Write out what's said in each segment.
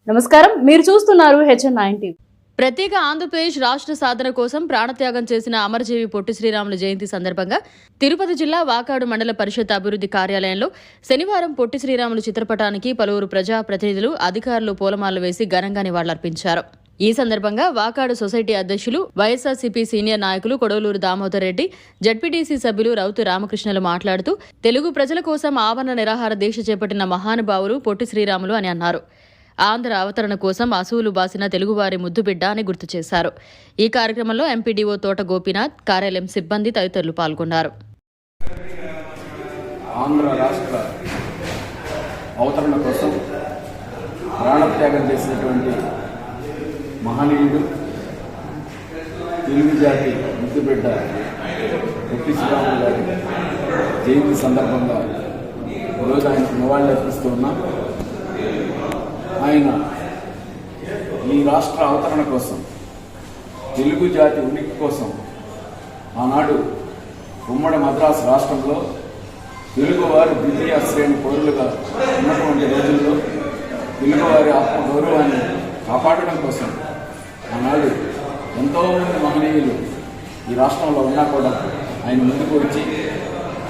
నమస్కారం, మీరు చూస్తున్నారు HN9 టీవీ. ప్రత్యేక ఆంధ్రప్రదేశ్ రాష్ట్ర సాధన కోసం ప్రాణత్యాగం చేసిన అమరజీవి పొట్టి శ్రీరాములు జయంతి సందర్భంగా తిరుపతి జిల్లా వాకాడు మండల పరిషత్ అభివృద్ధి కార్యాలయంలో శనివారం పొట్టి శ్రీరాములు చిత్రపటానికి పలువురు ప్రజాప్రతినిధులు, అధికారులు పూలమాలలు వేసి ఘనంగా నివాళులర్పించారు. ఈ సందర్భంగా వాకాడు సొసైటీ అధ్యక్షులు, వైఎస్ఆర్సీపీ సీనియర్ నాయకులు కొడవలూరు దామోదర్ రెడ్డి, జడ్పీటీసీ సభ్యులు రౌతు రామకృష్ణలు మాట్లాడుతూ తెలుగు ప్రజల కోసం ఆవరణ నిరాహార దీక్ష చేపట్టిన మహానుభావులు పొట్టి శ్రీరాములు అని అన్నారు. ఆంధ్ర అవతరణ కోసం అసూలు బాసిన తెలుగువారి ముద్దుబిడ్డ అని గుర్తు చేశారు. ఈ కార్యక్రమంలో ఎంపీడీఓ తోట గోపీనాథ్, కార్యాలయం సిబ్బంది తదితరులు పాల్గొన్నారు. ఆంధ్ర రాష్ట్ర అవతరణ కోసం ప్రాణత్యాగం చేసినటువంటి మహనీయుడు, తెలుగు జాతి ముద్దుబిడ్డ పొట్టి శ్రీరాములు గారి జయంతి సందర్భంగా ఈరోజు ఆయనకు నివాళులర్పిస్తూ ఉన్నాం. ఆయన ఈ రాష్ట్ర అవతరణ కోసం, తెలుగు జాతి ఉనికి కోసం ఆనాడు ఉమ్మడి మద్రాసు రాష్ట్రంలో తెలుగువారి ద్వితీయ శ్రేణి పౌరులుగా ఉన్నటువంటి రోజుల్లో తెలుగువారి ఆత్మగౌరవాన్ని కాపాడడం కోసం ఆనాడు ఎంతోమంది మహనీయులు ఈ రాష్ట్రంలో ఉన్నా కూడా ఆయన ముందుకు వచ్చి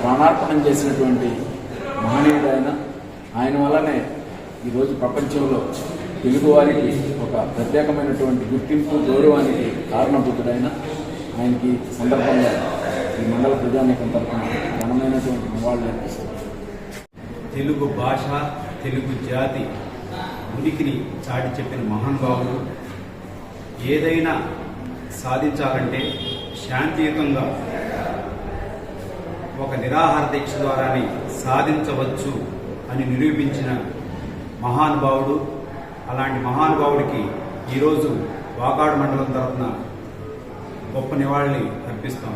ప్రాణార్పణం చేసినటువంటి మహనీయుడు ఆయన వల్లనే ఈరోజు ప్రపంచంలో తెలుగువారికి ఒక ప్రత్యేకమైనటువంటి గుర్తింపు, గౌరవానికి కారణభూతుడైన ఆయనకి సందర్భంగా ఈ మండల ప్రజానీకం తరఫున ఘనమైనటువంటి నివాళులు అర్పిస్తుంది. తెలుగు భాష, తెలుగు జాతి ఉనికిని చాటి చెప్పిన మహానుభావులు. ఏదైనా సాధించాలంటే శాంతియుతంగా ఒక నిరాహార దీక్ష ద్వారానే సాధించవచ్చు అని నిరూపించిన మహానుభావుడు. అలాంటి మహానుభావుడికి ఈరోజు వాకాడు మండలం తరఫున గొప్ప నివాళులు అర్పిస్తాం.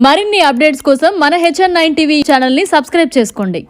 మరిన్ని అప్డేట్స్ కోసం మన HN9 టీవీ ఛానల్ని సబ్స్క్రైబ్ చేసుకోండి.